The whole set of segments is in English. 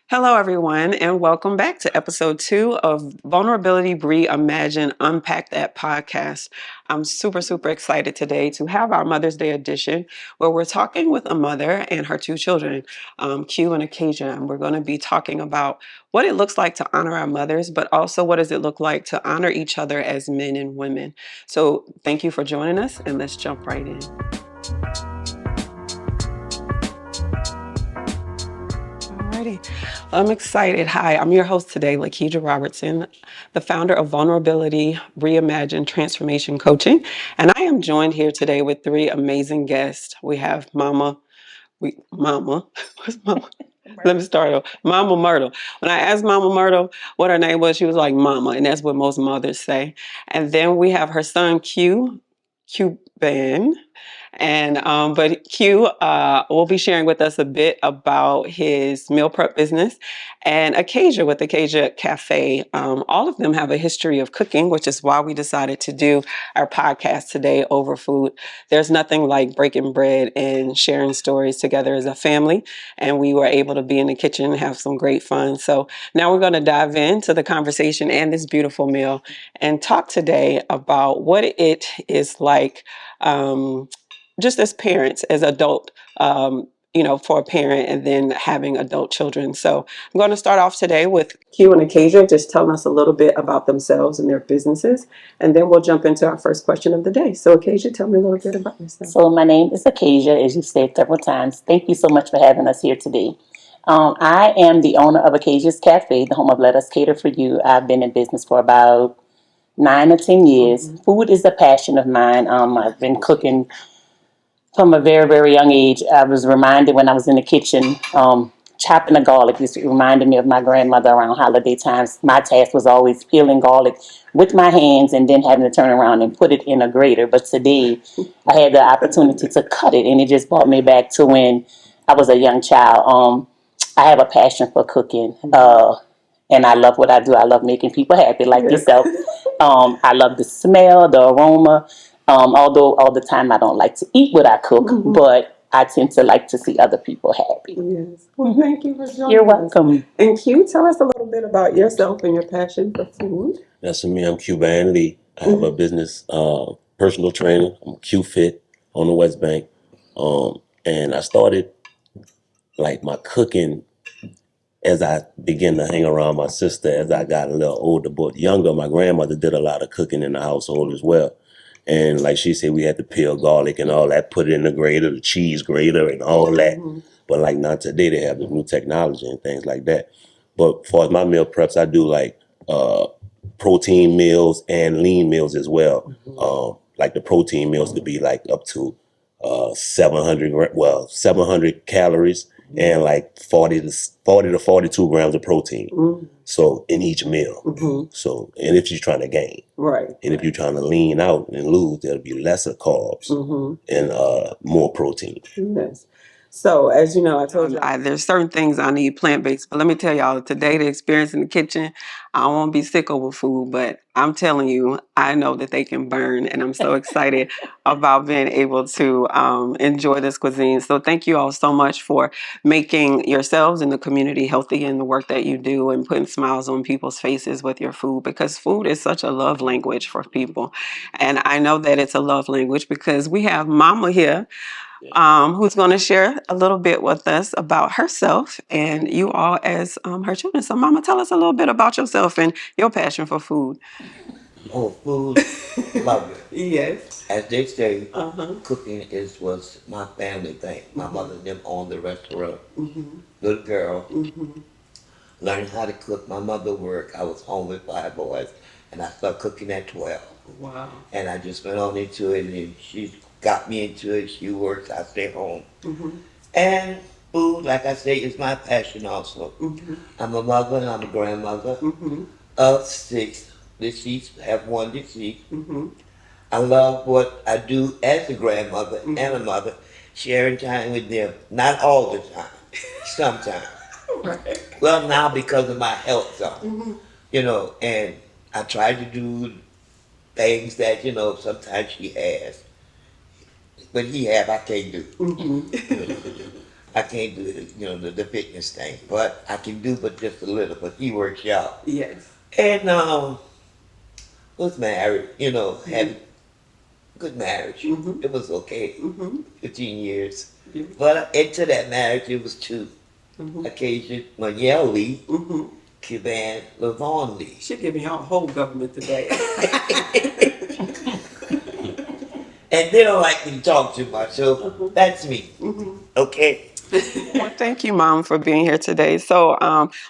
Hello, everyone, and welcome back to episode 2 of Vulnerability Reimagine Unpack That podcast. I'm super excited today to have our Mother's Day edition where we're talking with a mother and her two children, Q and Acacia. And we're going to be talking about what it looks like to honor our mothers, but also what does it look like to honor each other as men and women. So thank you for joining us, and let's jump right in. Alrighty. I'm excited. Hi, I'm your host today, Lakeisha Robertson, the founder of Vulnerability Reimagine Transformation Coaching. And I am joined here today with three amazing guests. We have Mama, what's Mama? Let me start over. Mama Myrtle. When I asked Mama Myrtle what her name was, she was like Mama, and that's what most mothers say. And then we have her son Q Ben. And but Q will be sharing with us a bit about his meal prep business, and Acacia with Acacia Cafe. All of them have a history of cooking, which is why we decided to do our podcast today over food. There's nothing like breaking bread and sharing stories together as a family, and we were able to be in the kitchen and have some great fun. So now we're going to dive into the conversation and this beautiful meal and talk today about what it is like. Just as parents, as adult, for a parent and then having adult children. So I'm going to start off today with Q and Acacia, just telling us a little bit about themselves and their businesses, and then we'll jump into our first question of the day. So Acacia, tell me a little bit about yourself. So my name is Acacia, as you said several times. Thank you so much for having us here today. I am the owner of Acacia's Cafe, the home of Let Us Cater for You. I've been in business for about 9 or 10 years. Mm-hmm. Food is a passion of mine. I've been cooking from a very young age. I was reminded when I was in the kitchen, chopping the garlic. This reminded me of my grandmother around holiday times. My task was always peeling garlic with my hands and then having to turn around and put it in a grater. But today, I had the opportunity to cut it, and it just brought me back to when I was a young child. I have a passion for cooking, and I love what I do. I love making people happy, like yourself. I love the smell, the aroma. Although all the time I don't like to eat what I cook, but I tend to like to see other people happy. Yes. Well, thank you for joining You're welcome. us. And Q, tell us a little bit about yourself and your passion for food. That's me. I'm Q Van Lee. I have a business, personal training. I'm Q Fit on the West Bank. And I started like my cooking as I began to hang around my sister as I got a little older, but younger. My grandmother did a lot of cooking in the household as well. And like she said, we had to peel garlic and all that, put it in the grater, the cheese grater and all that. But like not today, they have the new technology and things like that. But as far as my meal preps, I do like protein meals and lean meals as well. Like the protein meals could be like up to 700 calories and like 40 to 42 grams of protein. So in each meal. So, and if you're trying to gain. Right. And if you're trying to lean out and lose, there'll be lesser carbs and more protein. Yes. So, as you know, I told you there's certain things I need plant-based, but let me tell y'all, today the experience in the kitchen, I won't be sick over food, but I'm telling you, I know that they can burn, and I'm so excited about being able to enjoy this cuisine. So thank you all so much for making yourselves and the community healthy in the work that you do and putting smiles on people's faces with your food, because food is such a love language for people. And I know that it's a love language because we have Mama here, who's going to share a little bit with us about herself and you all as her children. So, Mama, tell us a little bit about yourself and your passion for food. Oh, food, love it. Yes. As they say, cooking was my family thing. My mother and them owned the restaurant. Little girl, learning how to cook. My mother worked. I was home with 5 boys, and I started cooking at 12. Wow. And I just went on into it, and she got me into it. She works, I stay home. And food, like I say, is my passion also. I'm a mother and I'm a grandmother of 6 deceased, have 1 deceased. I love what I do as a grandmother and a mother, sharing time with them. Not all the time, sometimes. Right. Well, now because of my health, so, and I try to do things that, sometimes she has. But he have, I can't do. I can't do it, the fitness thing, but I can do but just a little. But he works out, Yes. and was married. Had a good marriage. It was okay. 15 years, but into that marriage, it was two occasions. Monielle Lee, Cuban Lavon Lee. She's giving y'all whole government today. And they don't like me to talk too much, so that's me. Okay. Well, thank you, Mom, for being here today. So,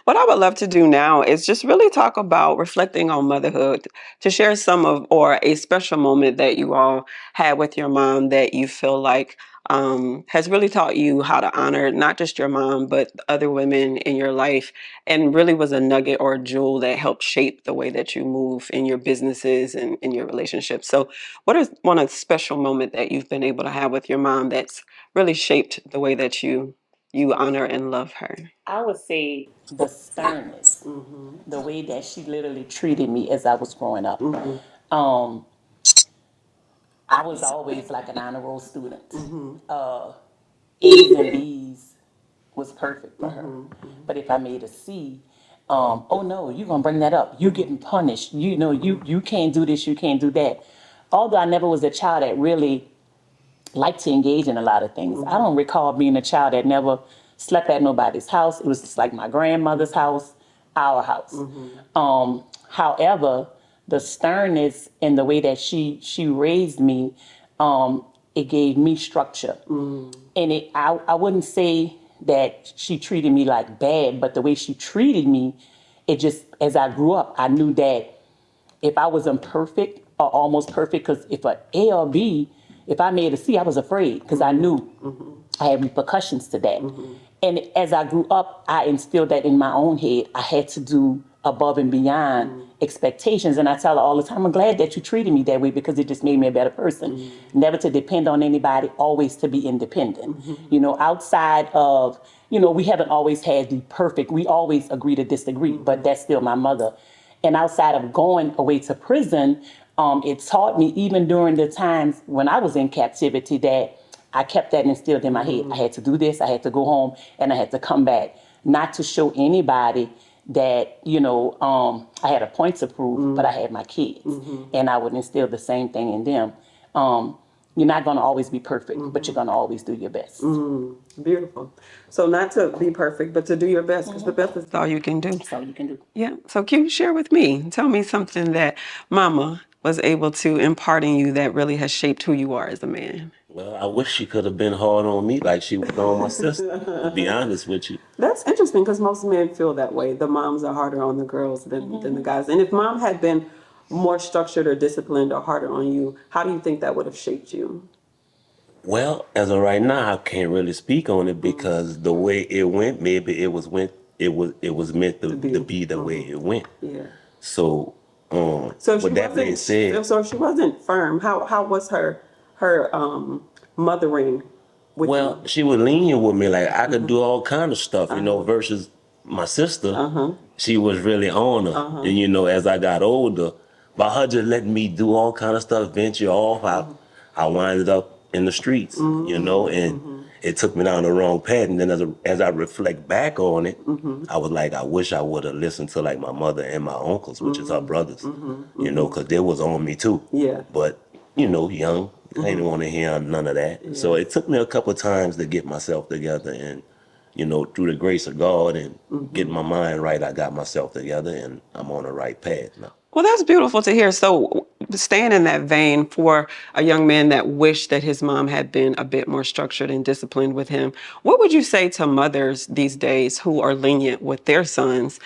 what I would love to do now is just really talk about reflecting on motherhood, to share some of or a special moment that you all had with your mom that you feel like has really taught you how to honor not just your mom, but other women in your life, and really was a nugget or a jewel that helped shape the way that you move in your businesses and in your relationships. So, what is one a special moment that you've been able to have with your mom that's really shaped the way that you honor and love her? I would say the sternness, the way that she literally treated me as I was growing up. Um, I was always like an honor roll student. A's and B's was perfect for her. But if I made a C, oh no, you're gonna bring that up. You're getting punished. You can't do this, you can't do that. Although I never was a child that really liked to engage in a lot of things. I don't recall being a child that never slept at nobody's house. It was just like my grandmother's house, our house. However, the sternness and the way that she raised me, it gave me structure. And I wouldn't say that she treated me like bad, but the way she treated me, it just, as I grew up, I knew that if I wasn't perfect or almost perfect, because if a A or B, if I made a C, I was afraid because I knew I had repercussions to that. And as I grew up, I instilled that in my own head. I had to do above and beyond expectations. And I tell her all the time, I'm glad that you treated me that way because it just made me a better person. Never to depend on anybody, always to be independent. Outside of, we haven't always had the perfect, we always agree to disagree, but that's still my mother. And outside of going away to prison, it taught me, even during the times when I was in captivity, that I kept that instilled in my head. I had to do this, I had to go home, and I had to come back. Not to show anybody that, I had a point to prove, but I had my kids. And I would instill the same thing in them. You're not going to always be perfect, but you're going to always do your best. Beautiful. So not to be perfect, but to do your best, because the best is all you can do. That's all you can do. Yeah. So can you share with me? Tell me something that Mama was able to impart in you that really has shaped who you are as a man. Well, I wish she could have been hard on me like she was on my sister, to be honest with you. That's interesting because most men feel that way. The moms are harder on the girls than the guys. And if mom had been more structured or disciplined or harder on you, how do you think that would have shaped you? Well, as of right now, I can't really speak on it because the way it went, maybe it was meant to be the way it went. Yeah. So, So if she with that being wasn't, said, so if she wasn't firm, how was her mothering with well, you? she was lenient with me. Like I could do all kind of stuff, versus my sister. She was really on her. And as I got older, by her just letting me do all kind of stuff, venture off, I winded up in the streets, and it took me down the wrong path. And then as I reflect back on it, I was like, I wish I would have listened to like my mother and my uncles, which is her brothers, because they was on me too. Yeah. But young, I didn't want to hear none of that. Yeah. So it took me a couple of times to get myself together, and through the grace of God and getting my mind right, I got myself together, and I'm on the right path now. Well, that's beautiful to hear. So, staying in that vein, for a young man that wished that his mom had been a bit more structured and disciplined with him, what would you say to mothers these days who are lenient with their sons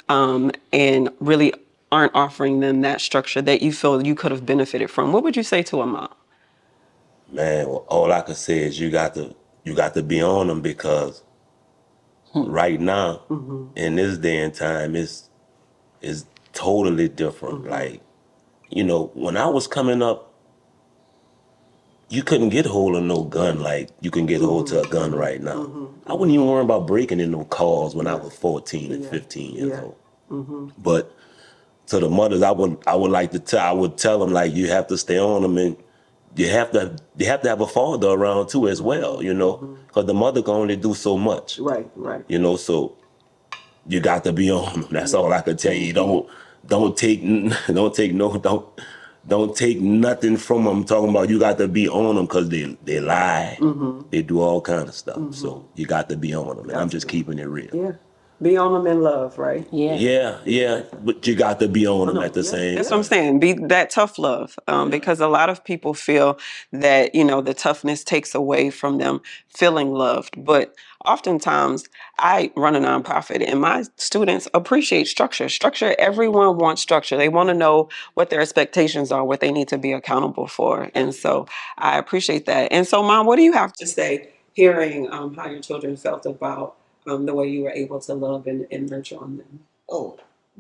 and really aren't offering them that structure that you feel you could have benefited from? What would you say to a mom? Man, well, all I could say is you got to be on them because right now, in this day and time, is totally different. Like, when I was coming up, you couldn't get hold of no gun like you can get hold to a gun right now. I wouldn't even worry about breaking in no cars when I was 14 and 15 years old. But to the mothers, I would like to I would tell them, like, you have to stay on them and you have to have a father around too as well, you know, because the mother can only do so much, Right, right. you know. So you got to be on them. That's all I could tell you. Don't take don't take no don't take nothing from them. I'm talking about you got to be on them because they lie, they do all kind of stuff. So you got to be on them, and I'm just keeping it real. Yeah. Be on them in love, right? Yeah. Yeah, but you got to be on them at the same That's what I'm time. saying. Be that tough love, because a lot of people feel that the toughness takes away from them feeling loved. But oftentimes, I run a nonprofit, and my students appreciate structure. Structure. Everyone wants structure. They want to know what their expectations are, what they need to be accountable for, and so I appreciate that. And so, Mom, what do you have to say, hearing how your children felt about the way you were able to love and nurture on them? Oh,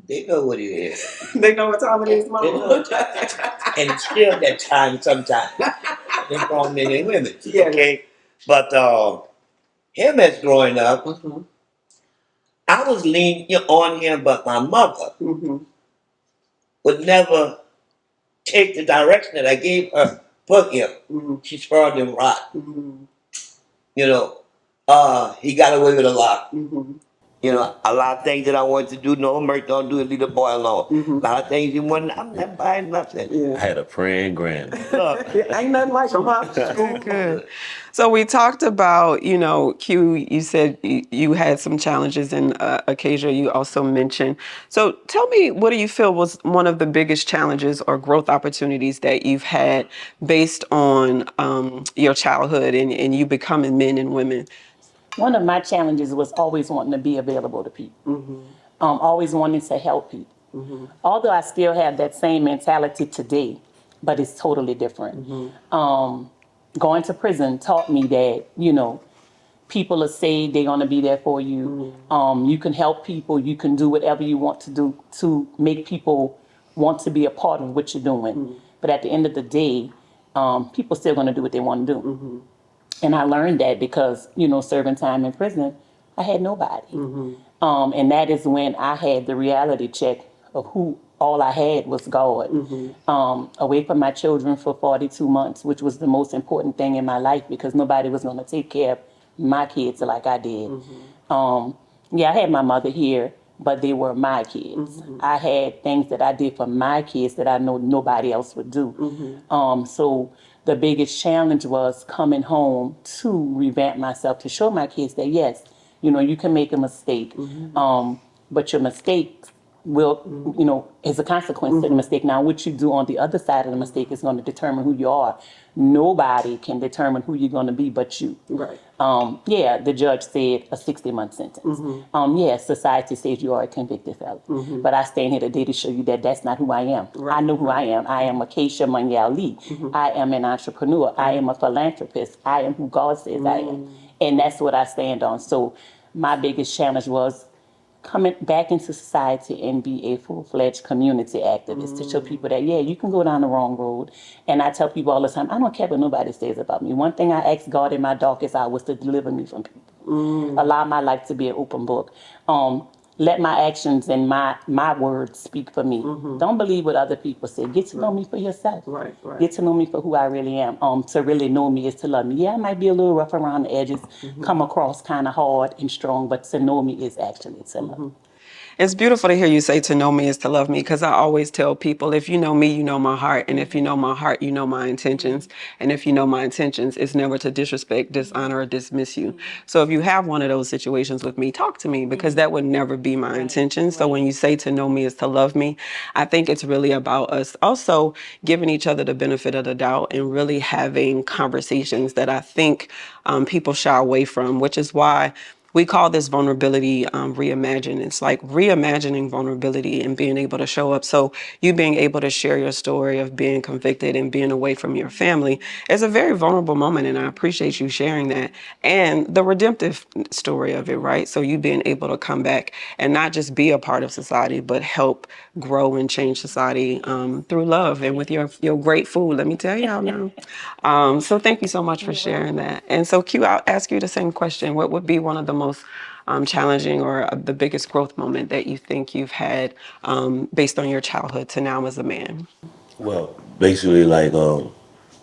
they know what it is. They know what time it is, They Mom. know what time it is. And it's still that time sometimes. They grown men and women. Yes. Okay? But him as growing up, Mm-hmm. I was leaning on him, but my mother Mm-hmm. would never take the direction that I gave her for him. Mm-hmm. She spoiled him rotten. Mm-hmm. You know, he got away with a lot. Mm-hmm. You know, a lot of things that I wanted to do, no, Merc, don't do it, leave the boy alone. Mhm. A lot of things he wanted, I'm not buying nothing. I Yeah. had a praying grandma. Look, Ain't nothing like them, huh? Good. So we talked about, Q, you said you had some challenges in Acacia, you also mentioned. So tell me, what do you feel was one of the biggest challenges or growth opportunities that you've had based on your childhood and you becoming men and women? One of my challenges was always wanting to be available to people, always wanting to help people. Although I still have that same mentality today, but it's totally different. Going to prison taught me that, people are saved, they're going to be there for you. You can help people, you can do whatever you want to do to make people want to be a part of what you're doing. But at the end of the day, people still going to do what they want to do. And I learned that because, serving time in prison, I had nobody. And that is when I had the reality check of who all I had was God. Away from my children for 42 months, which was the most important thing in my life because nobody was going to take care of my kids like I did. Yeah, I had my mother here, but they were my kids. I had things that I did for my kids that I know nobody else would do. So the biggest challenge was coming home to revamp myself to show my kids that yes, you can make a mistake, but your mistakes will, is a consequence to the mistake. Now, what you do on the other side of the mistake is going to determine who you are. Nobody can determine who you're going to be but you. Right. Yeah, the judge said a 60-month sentence. Yes, society says you are a convicted felon. But I stand here today to show you that that's not who I am. I know who I am. I am Acacia Munyao Lee. I am an entrepreneur. I am a philanthropist. I am who God says I am. And that's what I stand on. So my biggest challenge was coming back into society and be a full-fledged community activist to show people that, yeah, you can go down the wrong road. And I tell people all the time, I don't care what nobody says about me. One thing I asked God in my darkest hour was to deliver me from people. Allow my life to be an open book. Let my actions and my words speak for me. Don't believe what other people say. Get to know me for yourself. Right, right. Get to know me for who I really am. To really know me is to love me. Yeah, I might be a little rough around the edges, come across kind of hard and strong, but to know me is actually to love. It's beautiful to hear you say to know me is to love me, because I always tell people, if you know me, you know my heart. And if you know my heart, you know my intentions. And if you know my intentions, it's never to disrespect, dishonor, or dismiss you. So if you have one of those situations with me, talk to me, because that would never be my intention. So when you say to know me is to love me, I think it's really about us also giving each other the benefit of the doubt and really having conversations that I think people shy away from, which is why we call this vulnerability reimagine. It's like reimagining vulnerability and being able to show up. So you being able to share your story of being convicted and being away from your family is a very vulnerable moment. And I appreciate you sharing that and the redemptive story of it, right? So you being able to come back and not just be a part of society, but help grow and change society through love and with your great food. Let me tell y'all now. So thank you so much for sharing that. And so Q, I'll ask you the same question. What would be one of the most challenging or the biggest growth moment that you think you've had based on your childhood to now as a man? Well, basically, like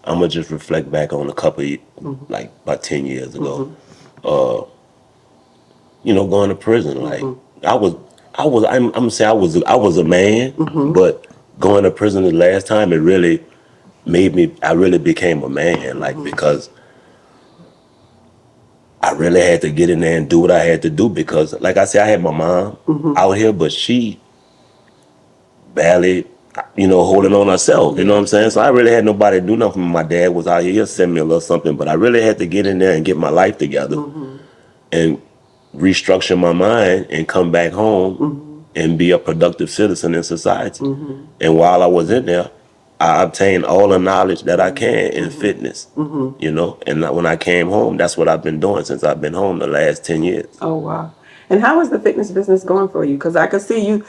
I'm gonna just reflect back on a couple, like about 10 years ago. Going to prison. Like I'm gonna say I was a man, but going to prison the last time, it really made me. I really became a man. Like because I really had to get in there and do what I had to do because, like I said, I had my mom out here, but she barely, holding on herself. You know what I'm saying? So I really had nobody to do nothing. My dad was out here, he'll send me a little something, but I really had to get in there and get my life together and restructure my mind and come back home and be a productive citizen in society. And while I was in there, I obtained all the knowledge that I can in fitness. And when I came home, that's what I've been doing since I've been home the last 10 years. Oh wow! And how is the fitness business going for you? Because I could see you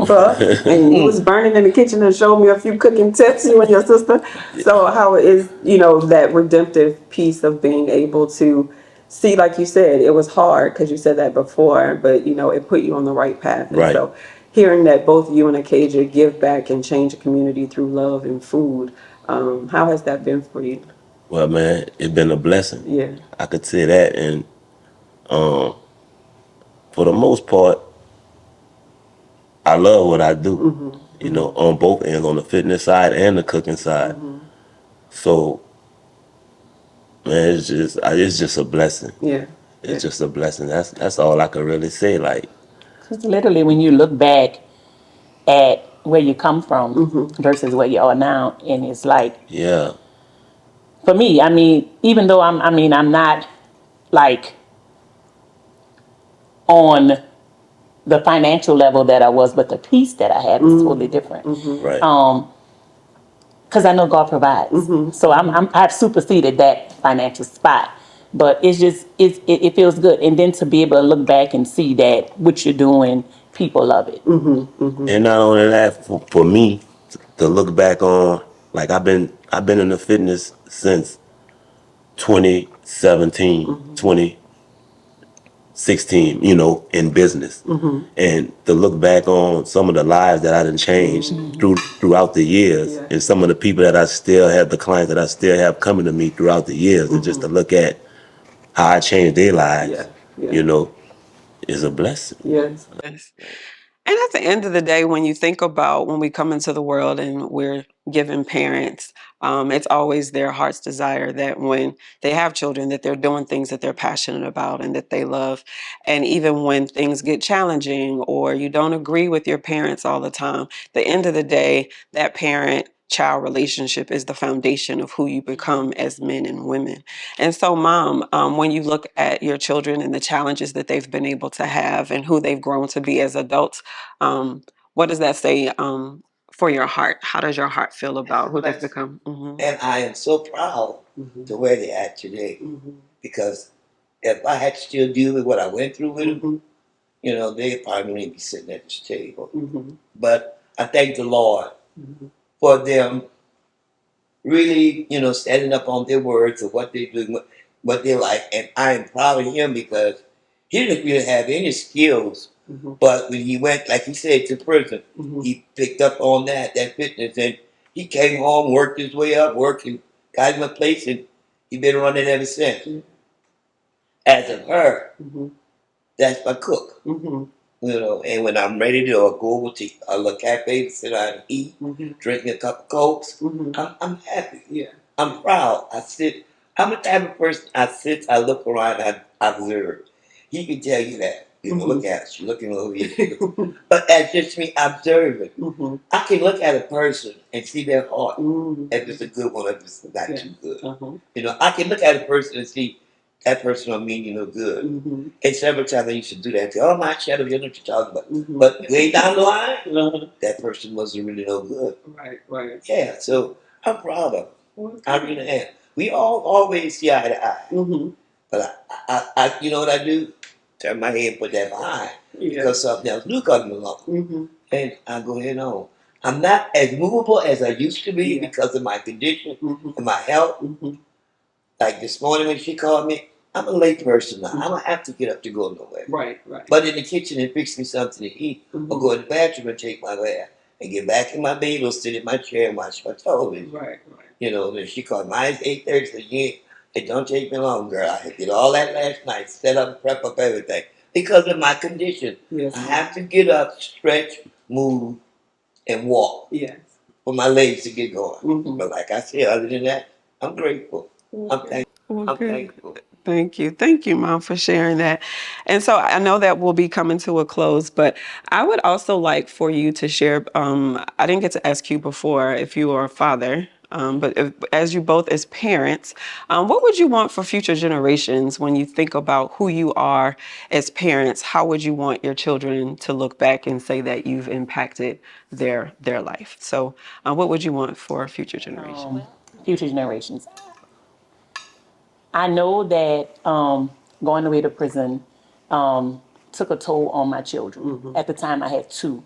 buff and you was burning in the kitchen and showed me a few cooking tips, you and your sister. So how is that redemptive piece of being able to see, like you said, it was hard because you said that before, but it put you on the right path. And Right. so hearing that both you and Acacia give back and change the community through love and food, how has that been for you? Well, man, it's been a blessing. Yeah. I could say that. And for the most part, I love what I do. On both ends, on the fitness side and the cooking side. So, man, it's just a blessing. Yeah. It's just a blessing. That's all I could really say. Like, Because literally, when you look back at where you come from versus where you are now, and it's like, yeah, for me, I mean, even though I'm not like on the financial level that I was, but the peace that I have is totally different. right. Because I know God provides. So I've superseded that financial spot. But it feels good. And then to be able to look back and see that what you're doing, people love it. And not only that, for me to look back on, like I've been in the fitness since 2017, 2016, in business. And to look back on some of the lives that I done changed throughout the years, Yeah. and some of the people that I still have, the clients that I still have coming to me throughout the years, and just to look at how I changed their lives, Yeah. is a blessing. Yes. Yes. And at the end of the day, when you think about when we come into the world and we're given parents, it's always their heart's desire that when they have children, that they're doing things that they're passionate about and that they love. And even when things get challenging or you don't agree with your parents all the time, the end of the day, that parent child relationship is the foundation of who you become as men and women. And so, Mom, when you look at your children and the challenges that they've been able to have and who they've grown to be as adults, what does that say for your heart? How does your heart feel about who they've become? And I am so proud to where they're at today. Because if I had to still deal with what I went through with them, they probably wouldn't be sitting at this table. But I thank the Lord for them really, standing up on their words of what they do, what they like. And I am proud of him because he didn't really have any skills. But when he went, like he said, to prison, he picked up on that fitness, and he came home, worked his way up, working, got him a place, and he been running ever since. As of her, that's my cook. And when I'm ready to go over to a little cafe to sit down and eat, drinking a cup of Cokes, I'm happy. Yeah. I'm proud. I'm the type of person I look around, I observe. He can tell you that. Look at her. She's looking over here. But that's just me observing. I can look at a person and see their heart. If it's a good one, if it's not too good. I can look at a person and see that person don't mean you no good. And several times I used to do that. Say, oh, my shadow, you know what you're talking about. But way down the line, that person wasn't really no good. Right. Yeah, so I'm proud of him. I really am. We all always see eye to eye. But I you know what I do? Turn my head and put that behind. Because something else new comes along. And I go ahead on. I'm not as movable as I used to be because of my condition and my health. Like this morning when she called me, I'm a late person now. I don't have to get up to go nowhere. Right. But in the kitchen and fix me something to eat, or go in the bathroom and take my bath, and get back in my bed or sit in my chair and watch my television. Right. You know, and she called mine's 8:30. So it don't take me long, girl. I did all that last night, set up, prep up everything because of my condition. Yes. I have to get up, stretch, move, and walk Yes. for my legs to get going. Mhm. But like I said, other than that, I'm grateful. I'm thankful. Well, I'm good. thankful. Thank you. Thank you, Mom, for sharing that. And so I know that we'll be coming to a close, but I would also like for you to share. I didn't get to ask you before if you are a father, but as you both as parents, what would you want for future generations when you think about who you are as parents? How would you want your children to look back and say that you've impacted their life? So, what would you want for future generations? Future generations. I know that going away to prison took a toll on my children. At the time, I had two.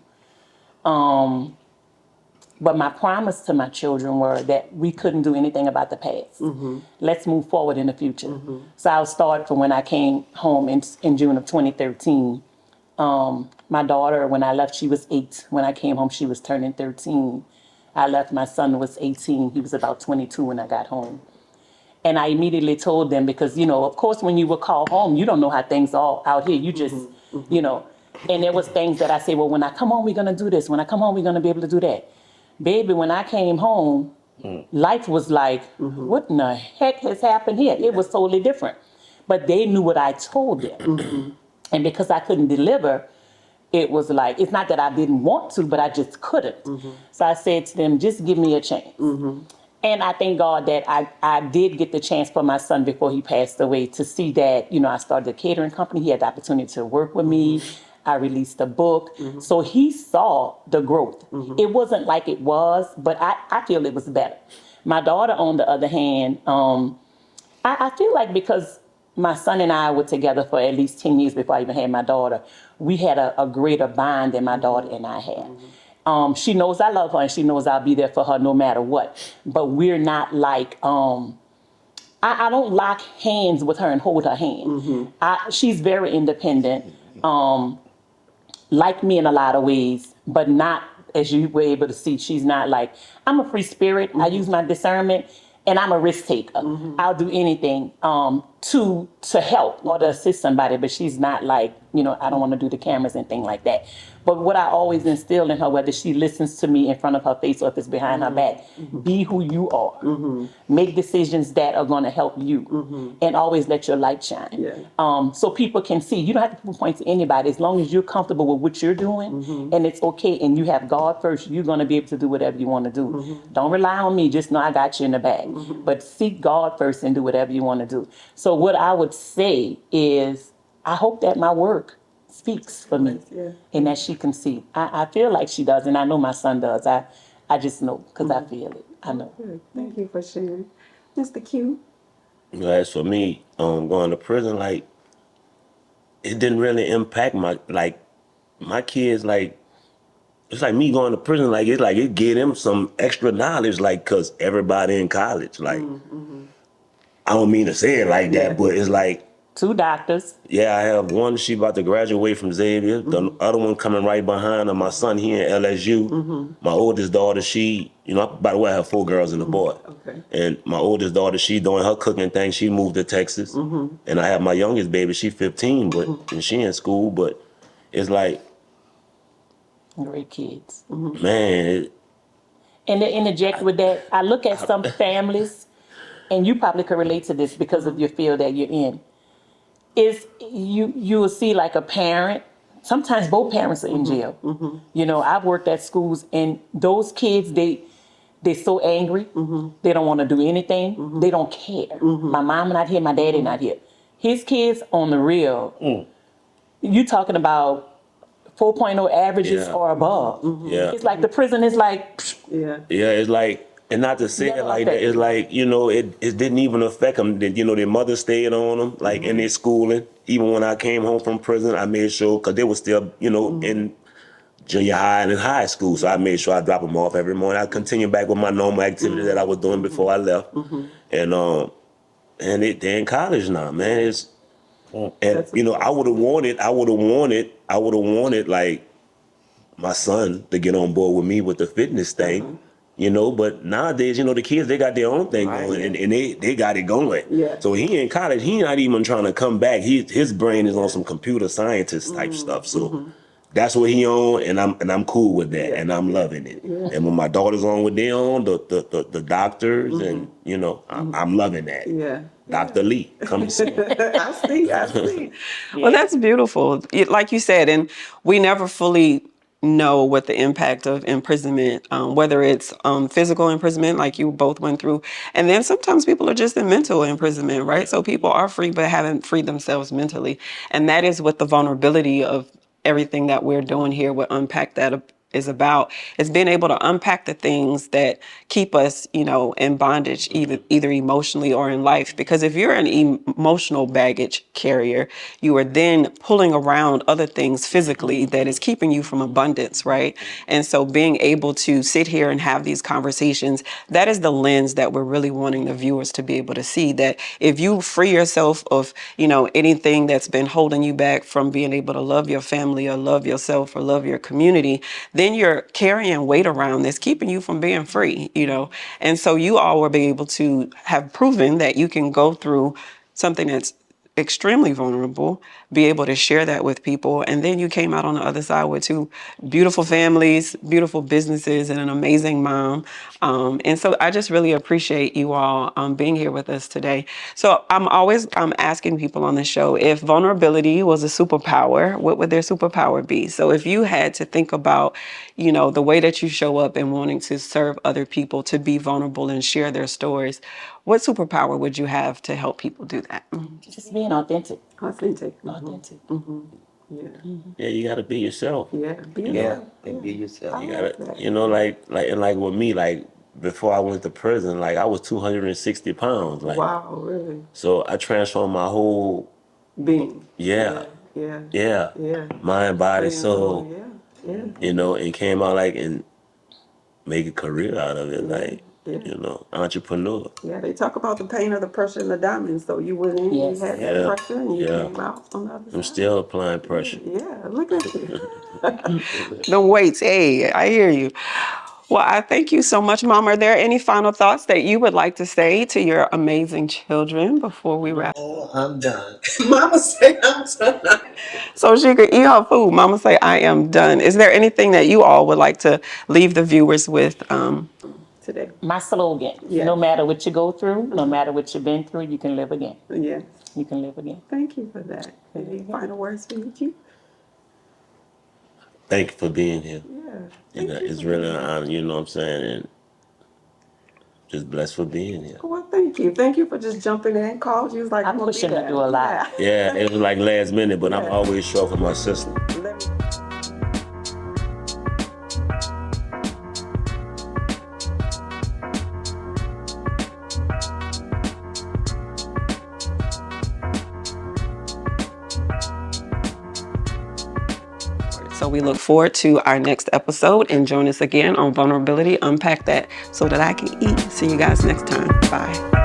But my promise to my children were that we couldn't do anything about the past. Let's move forward in the future. So I'll start from when I came home in June of 2013. My daughter, when I left, she was 8. When I came home, she was turning 13. I left, my son was 18. He was about 22 when I got home. And I immediately told them because, of course, when you would call home, you don't know how things are out here. You just, you know. And there was things that I say, well, when I come home, we're going to do this. When I come home, we're going to be able to do that. Baby, when I came home, life was like, what in the heck has happened here? It was totally different. But they knew what I told them. And because I couldn't deliver, it was like, it's not that I didn't want to, but I just couldn't. So I said to them, just give me a chance. And I thank God that I did get the chance for my son before he passed away to see that, I started a catering company. He had the opportunity to work with me. I released a book. So he saw the growth. It wasn't like it was, but I feel it was better. My daughter, on the other hand, I feel like because my son and I were together for at least 10 years before I even had my daughter, we had a greater bond than my daughter and I had. She knows I love her and she knows I'll be there for her no matter what. But we're not like, I don't lock hands with her and hold her hand. She's very independent, like me in a lot of ways, but not, as you were able to see, she's not like, I'm a free spirit. I use my discernment and I'm a risk taker. I'll do anything to help or to assist somebody, but she's not like, I don't want to do the cameras and things like that. But what I always instill in her, whether she listens to me in front of her face or if it's behind her back, be who you are. Make decisions that are going to help you and always let your light shine. Yeah. So people can see. You don't have to point to anybody. As long as you're comfortable with what you're doing and it's okay and you have God first, you're going to be able to do whatever you want to do. Don't rely on me. Just know I got you in the bag. But seek God first and do whatever you want to do. So what I would say is I hope that my work speaks for me and that she can see. I feel like she does, and I know my son does. I just know because I feel it. I know. Good. Thank you for sharing. Mr. Q. As for me, going to prison, like, it didn't really impact my kids. Like, it's like me going to prison. Like, it gave them some extra knowledge. Like, cause everybody in college. Like, I don't mean to say it like that, but it's like, 2 doctors. yeah, I have one. She about to graduate from Xavier. The other one coming right behind her. My son here in LSU. My oldest daughter, she, by the way, I have 4 girls and a boy. Okay. And my oldest daughter, she doing her cooking thing. She moved to Texas. And I have my youngest baby. She 15, but and she in school. But it's like, Great kids. man, And to interject with that, I look at some families, and you probably could relate to this because of your field that you're in. Is you will see like a parent. Sometimes both parents are in jail. I've worked at schools, and those kids they're so angry. They don't want to do anything. They don't care. My mom not here. My daddy not here. His kids on the real. You talking about 4.0 averages Yeah. or above. Yeah. It's like the prison is like, Yeah. yeah, it's like, and not to say it like that, it's like, it didn't even affect them. Their mother stayed on them, like in their schooling. Even when I came home from prison, I made sure, because they were still, in junior high and in high school. So I made sure I drop them off every morning. I continued back with my normal activity that I was doing before I left. And they're in college now, man. I would have wanted like my son to get on board with me with the fitness thing. You know, but nowadays, you know, the kids, they got their own thing Right. going, and they got it going. Yeah. So he in college, he not even trying to come back. His brain is on some computer scientist type stuff. So that's what he on, and I'm cool with that, Yeah. and I'm loving it. Yeah. And when my daughter's on with their own, the doctors, and you know, I'm loving that. Yeah. Dr. Lee, come see. I see. Well, that's beautiful. Like you said, and we never fully know what the impact of imprisonment, whether it's physical imprisonment, like you both went through, and then sometimes people are just in mental imprisonment, right? So people are free but haven't freed themselves mentally, and that is what the vulnerability of everything that we're doing here would unpack that is about, is being able to unpack the things that keep us, you know, in bondage, either emotionally or in life. Because if you're an emotional baggage carrier, you are then pulling around other things physically that is keeping you from abundance, right? And so being able to sit here and have these conversations, that is the lens that we're really wanting the viewers to be able to see, that if you free yourself of, you know, anything that's been holding you back from being able to love your family or love yourself or love your community, then you're carrying weight around that's keeping you from being free, you know. And so you all will be able to have proven that you can go through something that's extremely vulnerable, be able to share that with people, and then you came out on the other side with two beautiful families, beautiful businesses, and an amazing mom. And so I just really appreciate you all being here with us today. So I'm always asking people on the show, if vulnerability was a superpower, what would their superpower be? So if you had to think about, you know, the way that you show up and wanting to serve other people, to be vulnerable and share their stories, what superpower would you have to help people do that? Just being authentic. Authentic. Authentic. Yeah. Yeah, you gotta be yourself. Yeah. Be Yeah, yourself. and be yourself. You gotta, you know, like with me, like before I went to prison, like I was 260 pounds, like Wow, really? so I transformed my whole Being. yeah, Yeah. yeah, Yeah. mind, body, Yeah. soul, Yeah. you know, and came out like and make a career out of it, like Yeah. you know, entrepreneur. Yeah, they talk about the pain of the pressure and the diamonds. So you went in, Yes. you had Yeah. that pressure, and you Yeah. came out on the other I'm side. still applying pressure. Yeah, look at you. The weights, hey, I hear you. Well, I thank you so much, Mom. Are there any final thoughts that you would like to say to your amazing children before we wrap? Oh, I'm done. Mama say I'm done. So she could eat her food. Mama say I am done. Is there anything that you all would like to leave the viewers with today? My slogan, Yeah. no matter what you go through, no matter what you've been through, you can live again. Yes. You can live again. Thank you for that. Any final words for you, Keith? Thank you for being here. Yeah. You know, it's really an honor, you know what I'm saying, and just blessed for being here. Well, thank you. Thank you for just jumping in. Called you. Was like, I'm gonna be pushing to there. do a lot. Yeah, it was like last minute, but I'm Yeah. always short for my sister. Yeah. Let me- So we look forward to our next episode, and join us again on Vulnerability. Unpack that so that I can eat. See you guys next time. Bye.